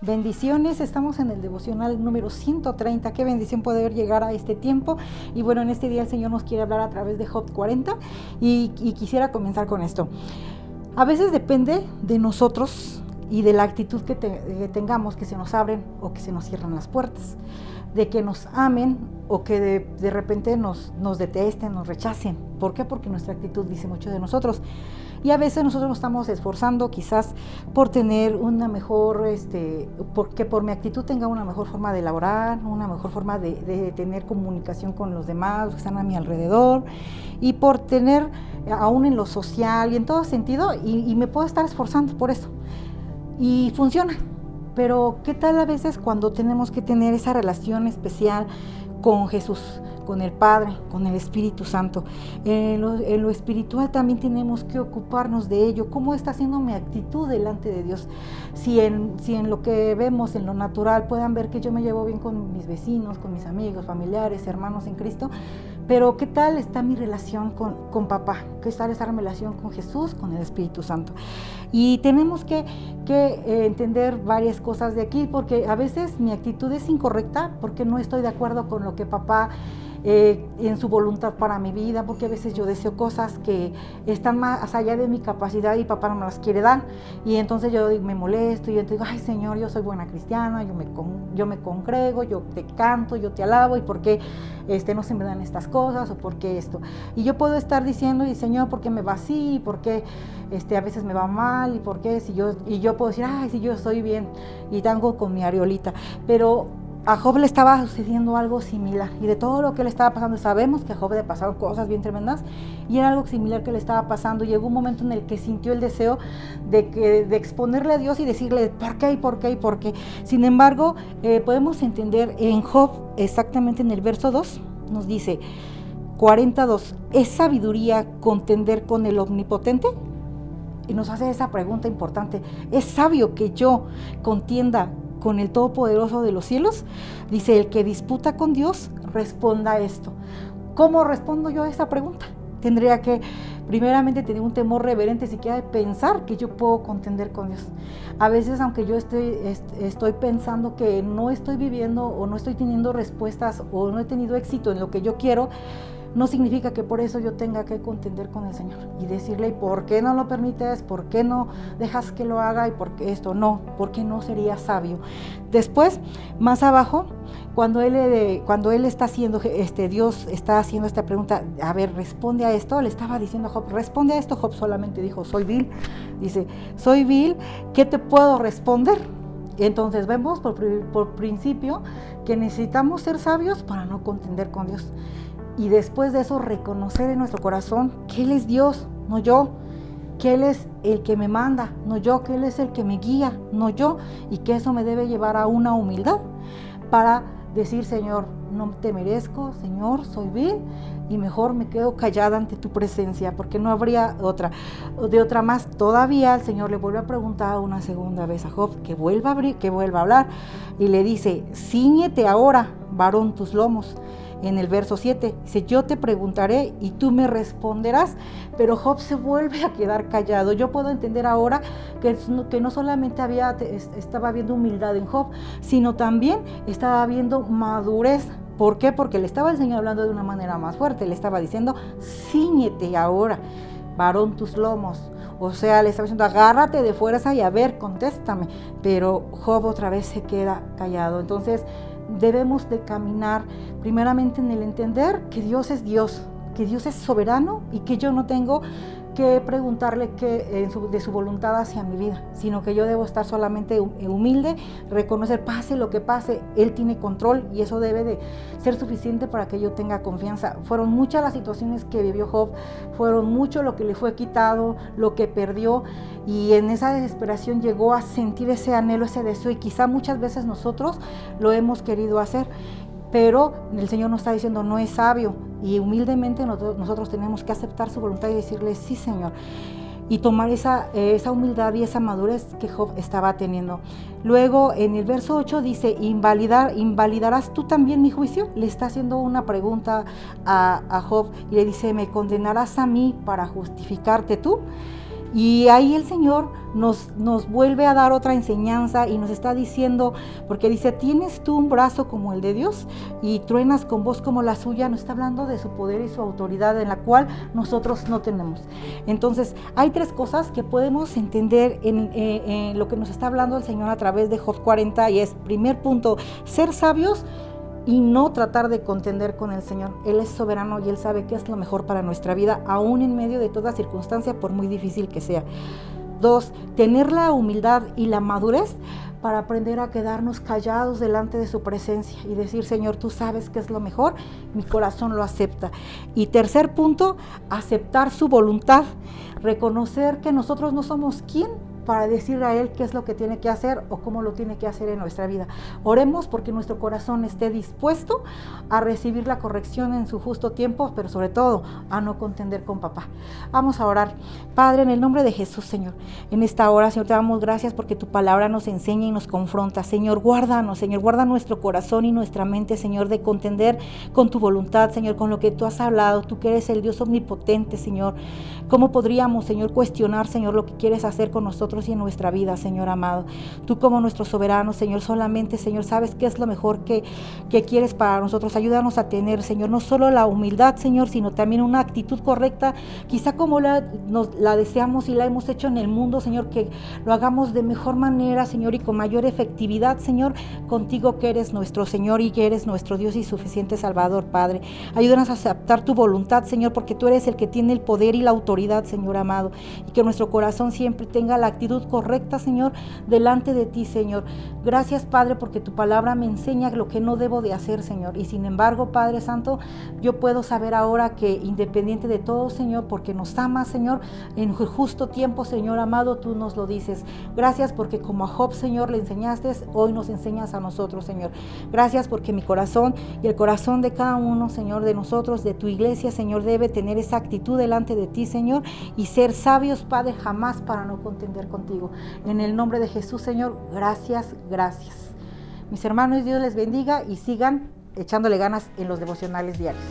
Bendiciones, estamos en el devocional número 130. Qué bendición poder llegar a este tiempo. Y bueno, en este día el Señor nos quiere hablar a través de Job 40 y quisiera comenzar con esto. A veces depende de nosotros y de la actitud que tengamos, que se nos abren o que se nos cierran las puertas, de que nos amen o que de repente nos detesten, nos rechacen. ¿Por qué? Porque nuestra actitud dice mucho de nosotros. Y a veces nosotros nos estamos esforzando quizás por tener una mejor, porque por mi actitud tenga una mejor forma de elaborar, una mejor forma de tener comunicación con los demás, los que están a mi alrededor, y por tener, aún en lo social y en todo sentido, y me puedo estar esforzando por eso. Y funciona. Pero ¿qué tal a veces cuando tenemos que tener esa relación especial con Jesús, con el Padre, con el Espíritu Santo? En lo espiritual también tenemos que ocuparnos de ello. ¿Cómo está siendo mi actitud delante de Dios? Si en lo que vemos, en lo natural, puedan ver que yo me llevo bien con mis vecinos, con mis amigos, familiares, hermanos en Cristo, pero ¿qué tal está mi relación con papá? ¿Qué tal está mi relación con Jesús, con el Espíritu Santo? Y tenemos que entender varias cosas de aquí, porque a veces mi actitud es incorrecta, porque no estoy de acuerdo con lo que papá en su voluntad para mi vida, porque a veces yo deseo cosas que están más allá de mi capacidad y papá no me las quiere dar, y entonces yo me molesto y yo digo, ay Señor, yo soy buena cristiana, yo me congrego, yo te canto, yo te alabo, y por qué no se me dan estas cosas, o por qué esto, y yo puedo estar diciendo, y Señor, ¿por qué me va así? ¿Por qué a veces me va mal? ¿Y por qué? Y yo puedo decir, ay, si yo estoy bien y tango con mi areolita, pero a Job le estaba sucediendo algo similar, y de todo lo que le estaba pasando, sabemos que a Job le pasaron cosas bien tremendas, y era algo similar que le estaba pasando. Llegó un momento en el que sintió el deseo de exponerle a Dios y decirle ¿por qué? ¿Y por qué? ¿Y por qué? Sin embargo, podemos entender en Job, exactamente en el verso 2, nos dice 42, ¿es sabiduría contender con el Omnipotente? Y nos hace esa pregunta importante, ¿es sabio que yo contienda con el Todopoderoso de los cielos? Dice, el que disputa con Dios, responda esto. ¿Cómo respondo yo a esa pregunta? Tendría que primeramente tener un temor reverente, siquiera de pensar que yo puedo contender con Dios. A veces, aunque yo estoy pensando que no estoy viviendo o no estoy teniendo respuestas o no he tenido éxito en lo que yo quiero, no significa que por eso yo tenga que contender con el Señor y decirle, ¿por qué no lo permites? ¿Por qué no dejas que lo haga? ¿Y por qué esto? No, porque no sería sabio. Después, más abajo, cuando él está haciendo, Dios está haciendo esta pregunta, a ver, responde a esto, le estaba diciendo a Job, responde a esto. Job solamente dijo, soy vil. Dice, soy vil, ¿qué te puedo responder? Entonces vemos por principio que necesitamos ser sabios para no contender con Dios. Y después de eso, reconocer en nuestro corazón que Él es Dios, no yo, que Él es el que me manda, no yo, que Él es el que me guía, no yo, y que eso me debe llevar a una humildad para decir, Señor, no te merezco, Señor, soy vil, y mejor me quedo callada ante tu presencia, porque no habría otra. De otra más, todavía el Señor le vuelve a preguntar una segunda vez a Job, que vuelva a hablar, y le dice, cíñete ahora, varón, tus lomos. En el verso 7, dice, yo te preguntaré y tú me responderás, pero Job se vuelve a quedar callado. Yo puedo entender ahora que no solamente estaba habiendo humildad en Job, sino también estaba habiendo madurez. ¿Por qué? Porque le estaba el Señor hablando de una manera más fuerte, le estaba diciendo, cíñete ahora, varón, tus lomos. O sea, le estaba diciendo, agárrate de fuerza y a ver, contéstame. Pero Job otra vez se queda callado. Entonces, debemos de caminar primeramente en el entender que Dios es Dios, que Dios es soberano y que yo no tengo que preguntarle de su voluntad hacia mi vida, sino que yo debo estar solamente humilde, reconocer, pase lo que pase, Él tiene control, y eso debe de ser suficiente para que yo tenga confianza. Fueron muchas las situaciones que vivió Job, fueron mucho lo que le fue quitado, lo que perdió, y en esa desesperación llegó a sentir ese anhelo, ese deseo, y quizá muchas veces nosotros lo hemos querido hacer, pero el Señor nos está diciendo, no es sabio, y humildemente nosotros tenemos que aceptar su voluntad y decirle, sí Señor, y tomar esa humildad y esa madurez que Job estaba teniendo. Luego en el verso 8 dice, ¿invalidarás tú también mi juicio? Le está haciendo una pregunta a Job y le dice, ¿me condenarás a mí para justificarte tú? Y ahí el Señor nos vuelve a dar otra enseñanza y nos está diciendo, porque dice, ¿tienes tú un brazo como el de Dios y truenas con voz como la suya? Nos está hablando de su poder y su autoridad, en la cual nosotros no tenemos. Entonces, hay tres cosas que podemos entender en lo que nos está hablando el Señor a través de Job 40, y es, primer punto, ser sabios y no tratar de contender con el Señor. Él es soberano y Él sabe qué es lo mejor para nuestra vida, aún en medio de toda circunstancia, por muy difícil que sea. 2, tener la humildad y la madurez para aprender a quedarnos callados delante de su presencia y decir, Señor, tú sabes qué es lo mejor, mi corazón lo acepta. Y tercer punto, aceptar su voluntad, reconocer que nosotros no somos quien para decirle a Él qué es lo que tiene que hacer o cómo lo tiene que hacer en nuestra vida. Oremos porque nuestro corazón esté dispuesto a recibir la corrección en su justo tiempo, pero sobre todo a no contender con papá. Vamos a orar. Padre, en el nombre de Jesús, Señor, en esta hora, Señor, te damos gracias porque tu palabra nos enseña y nos confronta. Señor, guárdanos, Señor, guarda nuestro corazón y nuestra mente, Señor, de contender con tu voluntad, Señor, con lo que tú has hablado. Tú que eres el Dios omnipotente, Señor. ¿Cómo podríamos, Señor, cuestionar, Señor, lo que quieres hacer con nosotros y en nuestra vida, Señor amado? Tú como nuestro soberano, Señor, solamente, Señor, sabes qué es lo mejor que quieres para nosotros. Ayúdanos a tener, Señor, no solo la humildad, Señor, sino también una actitud correcta, quizá como la deseamos y la hemos hecho en el mundo, Señor, que lo hagamos de mejor manera, Señor, y con mayor efectividad, Señor, contigo que eres nuestro Señor y que eres nuestro Dios y suficiente Salvador, Padre. Ayúdanos a aceptar tu voluntad, Señor, porque tú eres el que tiene el poder y la autoridad, Señor amado, y que nuestro corazón siempre tenga la actitud correcta, Señor, delante de ti, Señor. Gracias, Padre, porque tu palabra me enseña lo que no debo de hacer, Señor, y sin embargo, Padre Santo, yo puedo saber ahora que independiente de todo, Señor, porque nos amas, Señor, en justo tiempo, Señor amado, tú nos lo dices. Gracias porque como a Job, Señor, le enseñaste, hoy nos enseñas a nosotros, Señor. Gracias porque mi corazón y el corazón de cada uno, Señor, de nosotros, de tu iglesia, Señor, debe tener esa actitud delante de ti, Señor, y ser sabios, Padre, jamás para no contender contigo. En el nombre de Jesús, Señor, gracias, gracias. Mis hermanos, Dios les bendiga y sigan echándole ganas en los devocionales diarios.